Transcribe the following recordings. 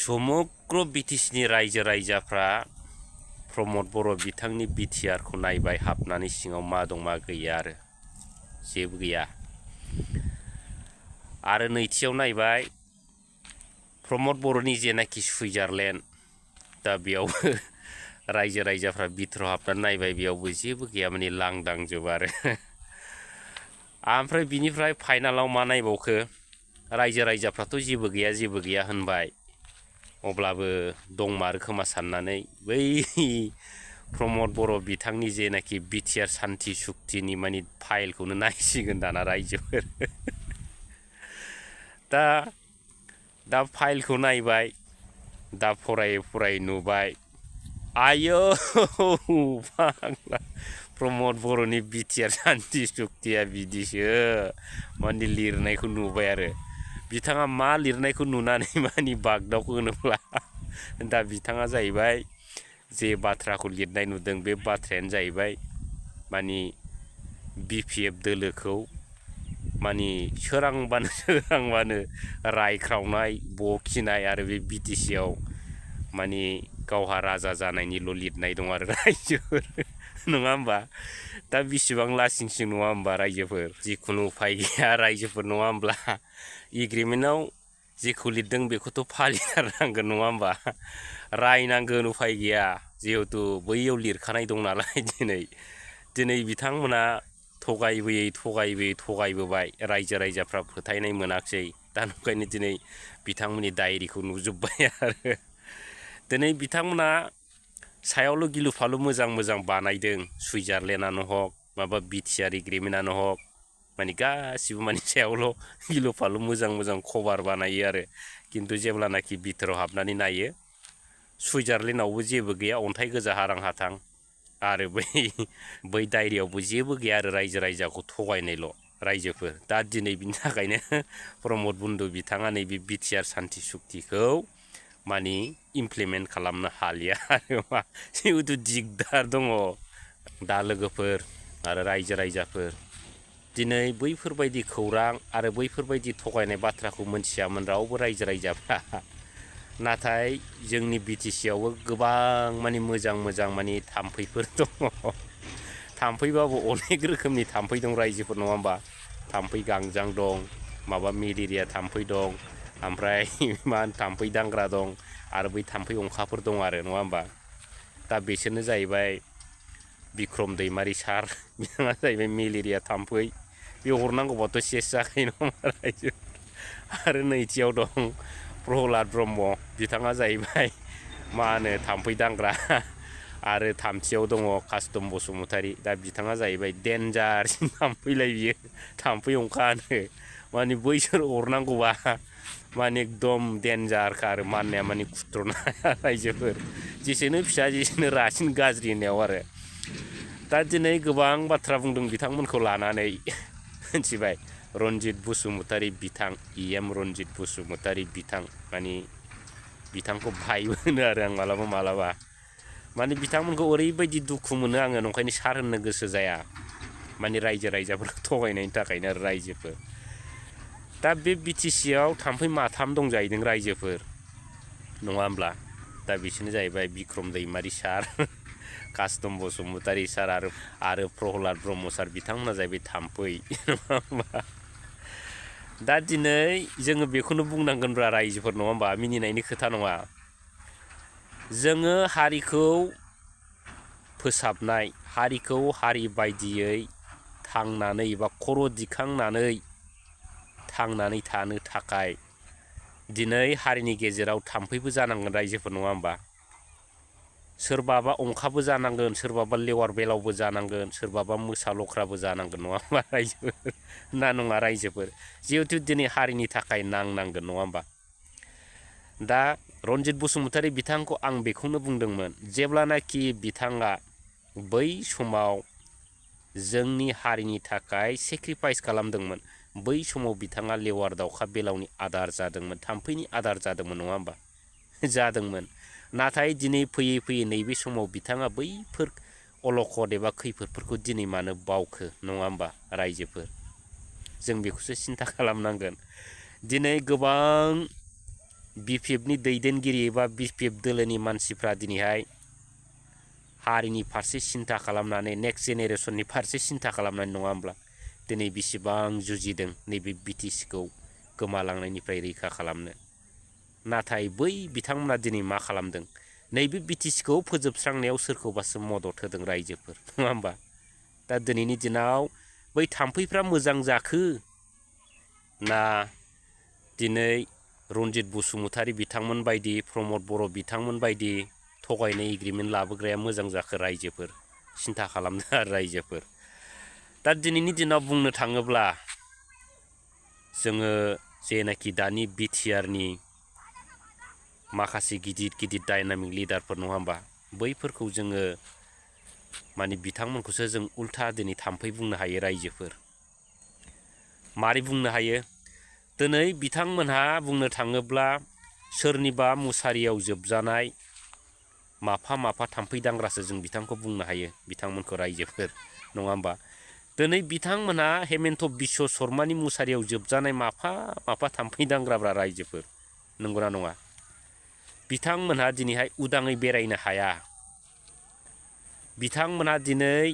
समग्र BTC नि रायजो राजाफ्रा प्रमद बर' बिथांनि BTR खौ नायबाय हाबनानै सिङाव मा दं मा गैया आरो जेबो गैया। आरो नैथियाव नायबाय प्रमद बर'नि जेनाखि सुइजारलेण्ड दा बेयावबो रायजो राजाफ्रा बिथोराव हाबनानै नायबाय बेयावबो जेबो गैया माने लांदांजोब आरो ओमफ्राय बिनिफ्राय फाइनालाव मा नायबावखो रायजो राजाफ्राथ' जेबो गैया होनबाय अब्लाबो दंमारो खोमा साननानै बै प्रमद बर' बिथांनि जेनाखि BTR सान्थि सुक्तिनि माने फाइलखौनो नायसिगोन दाना रायजोफोर दा फाइलखौ नायबाय दा फरायै नुबाय आयौ फाग्ला प्रमद बर'नि BTR सान्थि सुक्तिया बिदिसो माने लिरनायखौ नुबाय आरो बिथाङा मा लिरनायखौ नुनानै माने बागदावखोनोब्ला दा बिथाङा जाहैबाय जे बाथ्राखौ लिरनाय नुदों बे बाथ्रायानो जाहैबाय माने BPF दोलोखौ माने सोरांबानो रायख्रावनाय बखिनाय आरो बे BTC आव माने गावहा राजा जानायनिल' लिरनाय दं आरो रायजोफोर नङा होमबा दा बिसिबां लासिंसिं नङा होमबा रायजोफोर जिखुनु उफाय गैया रायजोफोर नङा होमब्ला एग्रिमेन्टआव जेखौ लिरदों बेखौथ' फालिथारनांगोन नङा होमबा रायनांगोन उफाय गैया जिहेतु बैयाव लिरखानाय दं नालाय दिनै बिथांमोना थगायबोबाय रायजो राजाफ्रा फोथायनाय मोनाखिसै दा ओंखायनो दिनै बिथांमोननि डायरिखौ नुजोब्बाय आरो दिनै बिथांमोना सायावल' गिलु फालु मोजां बानायदों सुइजारलेण्डआनो हक माबा BTR एग्रिमेन्टआनो हक माने गासिबो माने सायावल' गिलु फालु मोजां खबर बानायो आरो किन्तु जेब्लानाखि बिथोराव हाबनानै नायो सुइजारलेण्डआवबो जेबो गैया अन्थाइ गोजा हारां हाथां आरो बै डायरियावबो जेबो गैया आरो रायजो राजाखौ थगायनायल' रायजोफोर दा दिनै बिनि थाखायनो प्रमद बन्धु बिथाङा नैबे BTR सान्थि सुक्तिखौ माने इमप्लिमेन्ट खालामनो हालिया आरो मा जिहेतु दिगदार दङ दा लोगोफोर आरो रायजो राजाफोर दिनै बैफोरबायदि खौरां आरो बैफोरबायदि थगायनाय बाथ्राखौ मोनथियामोन रावबो रायजो राजाफ्रा नाथाय जोंनि BTC आवबो गोबां माने मोजां माने थाम्फैफोर दङ थाम्फैबाबो अनेक रोखोमनि थाम्फै दं रायजोफोर नङा होमबा थाम्फै गांजां दं माबा मेलेरिया थाम्फै दं ओमफ्राय मा थाम्फै दांग्रा दं आरो बै थाम्फै अंखाफोर दं आरो नङा होमबा दा बिसोरनो जाहैबाय बिक्रम दैमारि सार बिथाङा जाहैबाय मेलेरिया थाम्फै बे हरनांगौबाथ' सेस जाखायो नङा रायजो आरो नैथियाव दं प्रहलाद ब्रह्म बिथाङा जाहैबाय मा होनो थाम्फै दांग्रा आरो थामथियाव दङ कास्टम बसुमतारी दा बिथाङा जाहैबाय डेन्जारसिन थाम्फैलाय बियो थाम्फै अंखा होनो माने बैसोर अरनांगौबा माने एकदम डेन्जारखा आरो माननाया माने खुथ्र'नो हाया रायजोफोर जेसेनो फिसा जेसेनो रासिन गाज्रि होननायाव आरो दा दिनै गोबां बाथ्रा बुंदों बिथांमोनखौ लानानै मिथिबाय रन्जित बसुमतारी बिथां EM रन्जित बसुमतारी बिथां माने बिथांखौ भाइबो होनो आरो आं मालाबा माने बिथांमोनखौ ओरैबायदि दुखु मोनो आङो नंखायनो सार होननो गोसो जाया माने रायजो राजाफोरखौ थगायनायनि थाखायनो आरो रायजोफोर दा बे BTC आव थाम्फै माथाम दं जाहैदों रायजोफोर नङा होमब्ला दा बिसोरनो जाहैबाय बिक्रम दैमारि सार कास्टम बसुमतारी सार आरो प्रहलाद ब्रह्म सार बिथांमोना जाहैबाय थाम्फै नङा होमबा दा दिनै जोङो बेखौनो बुंनांगोनब्रा रायजोफोर नङा होमबा मिनिनायनि खोथा नङा जोङो हारिखौ फोसाबनाय हारिखौ हारि बायदियै थांनानै एबा खर' दिखांनानै थांनानै थानो थाखाय दिनै हारिनि गेजेराव थाम्फैबो जानांगोन रायजोफोर नङा होमबा सोरबाबा अंखाबो जानांगोन सोरबाबा लेवार बेलावबो जानांगोन सोरबाबा मोसा लख्राबो जानांगोन नङा होमबा रायजोफोर ना नङा रायजोफोर जिहेतु दिनै हारिनि थाखाय नांनांगोन नङा होमबा दा रन्जित बसुमतारी बिथांखौ आं बेखौनो बुंदोंमोन जेब्लानाखि बिथाङा बै समाव जोंनि हारिनि थाखाय सेक्रिफाइस खालामदोंमोन बै समाव बिथाङा लेवार दाउखा बेलावनि आदार जादोंमोन थाम्फैनि आदार जादोंमोन नङा होमबा जादोंमोन नाथाय दिनै फैयै नैबे समाव बिथाङा बैफोर अलखद एबा खैफोदफोरखौ दिनै मानो बावखो नङा होमबा रायजोफोर जों बेखौसो सिन्था खालामनांगोन दिनै गोबां BPFनि दैदेनगिरि एबा BPF दोलोनि मानसिफ्रा दिनैहाय हारिनि फारसे सिन्था खालामनानै नेक्स्ट जेनेरेसननि फारसे सिन्था खालामनानै नङा होमब्ला दिनै बेसेबां जुजिदों नैबे BTCखौ गोमालांनायनिफ्राय रैखा खालामनो। नाथाय बै बिथांमोना दिनै मा खालामदों नैबे BTCखौ फोजोबस्रांनायाव सोरखौबासो मदद होदों रायजोफोर नङा होमबा। दा दिनैनि दिनाव बै थाम्फैफ्रा मोजां जाखो ना दिनै रन्जित बसुमतारी बिथांमोन बायदि प्रमद बर' बिथांमोन बायदि थगायनाय एग्रिमेन्ट लाबोग्राया मोजां जाखो रायजोफोर सिन्था खालामदों आरो रायजोफोर। दा दिनैनि दिनाव बुंनो थाङोब्ला जोङो जेनाखि दानि BTRनि माखासे गिदिर गिदिर डायनामिक लिडारफोर नङा होमबा बैफोरखौ जोङो माने बिथांमोनखौसो जों उल्था दिनै थाम्फै बुंनो हायो रायजोफोर। मारै बुंनो हायो दिनै बिथांमोनहा बुंनो थाङोब्ला सोरनिबा मुसारियाव जोबजानाय माफा माफा थाम्फै दांग्रासो जों बिथांखौ बुंनो हायो बिथांमोनखौ रायजोफोर नङा होमबा। दिनै बिथांमोनहा हेमन्त बिश्व शर्मानि मुसारियाव जोबजानाय माफा माफा थाम्फै दांग्राब्रा रायजोफोर नंगौना नङा। बिथांमोनहा दिनैहाय उदाङै बेरायनो हाया। बिथांमोनहा दिनै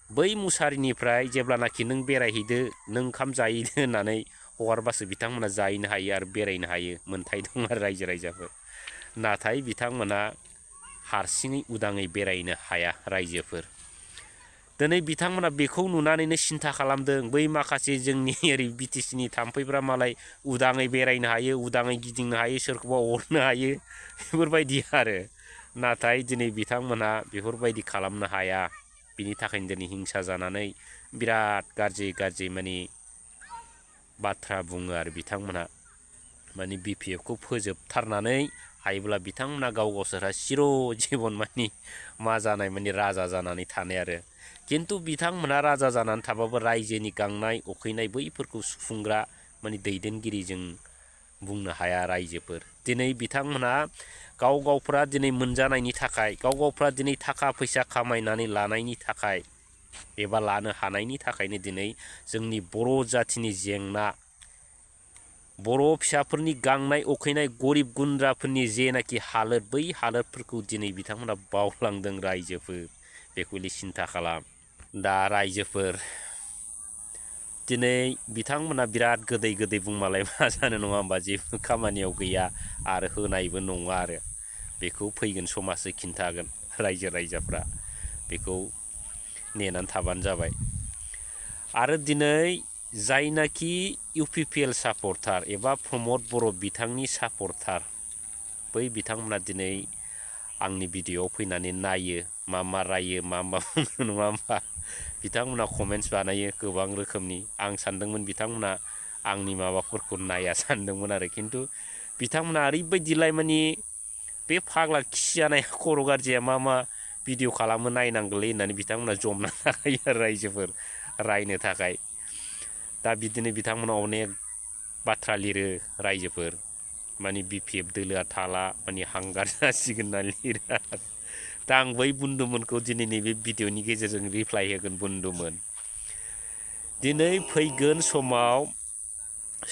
बै मुसारिनिफ्राय जेब्लानाखि नों बेरायहैदो नों ओंखाम जाहैदो होननानै हगारबासो बिथांमोना जाहैनो हायो आरो बेरायनो हायो मोन्थाय दं आरो रायजो राजाफोर। नाथाय बिथांमोना हारसिङै उदाङै बेरायनो हाया रायजोफोर। दिनै बिथांमोना बेखौ नुनानैनो सिन्था खालामदों बै माखासे जोंनि ओरै BTCनि थाम्फैफ्रा मालाय उदाङै बेरायनो हायो उदाङै गिदिंनो हायो सोरखौबा अरनो हायो बेफोरबायदि आरो। नाथाय दिनै बिथांमोना बेफोरबायदि खालामनो हाया। बिनि थाखायनो दिनै हिंसा जानानै बिराद गाज्रि गाज्रि माने बाथ्रा बुङो आरो बिथांमोनहा माने BPFखौ फोजोबथारनानै हायोब्ला बिथांमोना गाव गावसोरहा सिर' जिबन मानि मा जानाय माने राजा जानानै थानाय आरो। खिन्थु बिथांमोनहा राजा जानानै थाबाबो रायजोनि गांनाय उखैनाय बैफोरखौ सुफुंग्रा माने दैदेनगिरि जों बुंनो हाया रायजोफोर। दिनै बिथांमोनहा गाव गावफ्रा दिनै मोनजानायनि थाखाय गाव गावफ्रा दिनै थाखा फैसा खामायनानै लानायनि थाखाय एबा लानो हानायनि थाखायनो दिनै जोंनि बर' जाथिनि जेंना बर' फिसाफोरनि गांनाय उखैनाय गरिब गुन्द्राफोरनि जेनाखि हालोद बै हालोदफोरखौ दिनै बिथांमोना बावलांदों रायजोफोर बेखौलि सिन्था खालाम। दा रायजोफोर दिनै बिथांमोना बिराद गोदै गोदै बुंमालाय मा जानो नङा होमबा जेबो खामानियाव गैया आरो होनायबो नङा आरो। बेखौ फैगोन समासो खिन्थागोन रायजो राजाफ्रा बेखौ नेनानै थाबानो जाबाय। आरो दिनै जायनाखि UPPL सापर्टार एबा प्रमद बर' बिथांनि सापर्टार बै बिथांमोना दिनै आंनि भिडिअ'आव फैनानै नायो मा रायो मा बुङो नङा होमबा। बिथांमोना कमेन्टस बानायो गोबां रोखोमनि। आं सानदोंमोन बिथांमोना आंनि माबाफोरखौ नाया सानदोंमोन आरो खिन्थु बिथांमोना ओरैबायदिलाय माने बे फाग्ला खिजानाया खर' गाज्रिया मा भिडिअ खालामो नायनांगौलै होननानै बिथांमोना जमना थाखायो आरो रायजोफोर रायनो थाखाय। दा बिदिनो बिथांमोना अनेक बाथ्रा लिरो रायजोफोर माने BPF दोलोआ थाला माने हांगार जासिगोन होनना लिरो। दा आं बै बुन्दुमोनखौ दिनै नैबे भिडिअनि गेजेरजों रिप्लाइ होगोन। बुन्दुमोन दिनै फैगोन समाव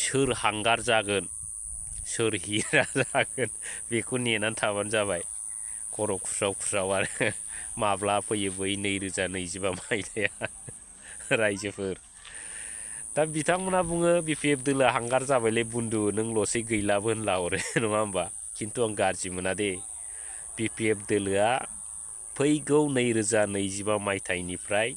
सोर हांगार जागोन सोर हिरा जागोन बेखौ नेनानै थाबानो जाबाय। खर' खुस्राव खुस्राव आरो माब्ला फैयो बै 2025 मायथाइया रायजोफोर। दा बिथांमोना बुङो BPF दोलोआ हांगार जाबायलै बुन्दु नोंल'सै गैलाबो होनला हरो नङा होमबा। खिन्थु आं गाज्रि मोना दे BPF दोलोआ फैगौ 2025 मायथाइनिफ्राय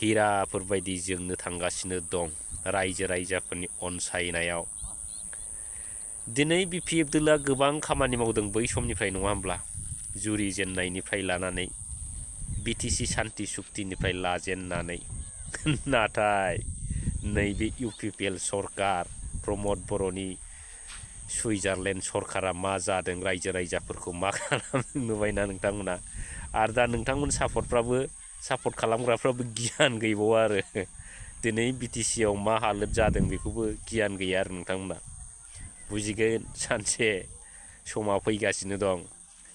हिराफोरबायदि जोंनो थांगासिनो दं रायजो राजाफोरनि अनसायनायाव। दिनै BPF दोलोआ गोबां खामानि मावदों बै समनिफ्राय नङा होमब्ला जुरि जेननायनिफ्राय लानानै BTC सान्ति सुक्तिनिफ्राय लाजेननानै। नाथाय नैबे UPPL सरकार प्रमद बर'नि सुइजारलेण्ड सरकारा मा जादों रायजो राजाफोरखौ मा खालामदों नुबायना नोंथांमोना। आरो दा नोंथांमोन सापर्ट खालामग्राफ्राबो गियान गैबावा आरो दिनै BTCआव मा हालोद जादों बेखौबो गियान गैया आरो नोंथांमोना। बुजिगोन सानसे समा फैगासिनो दं।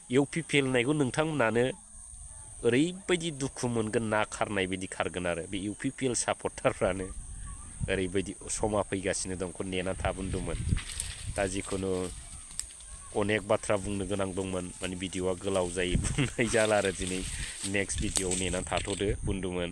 UPPL होननायखौ नोंथांमोनानो ओरैबायदि दुखु मोनगोन ना खारनाय बायदि खारगोन आरो बे UPPL सापर्टारफ्रानो ओरैबायदि समा फैगासिनो दंखौ नेना थाबोन्दोंमोन। दा जिखुनु अनेक बाथ्रा बुंनो गोनां दंमोन माने भिडिअआ गोलाव जायो बुंनाय जाला आरो दिनै नेक्स्ट भिडिअआव नेनानै थाथ'दो बुन्दुमोन।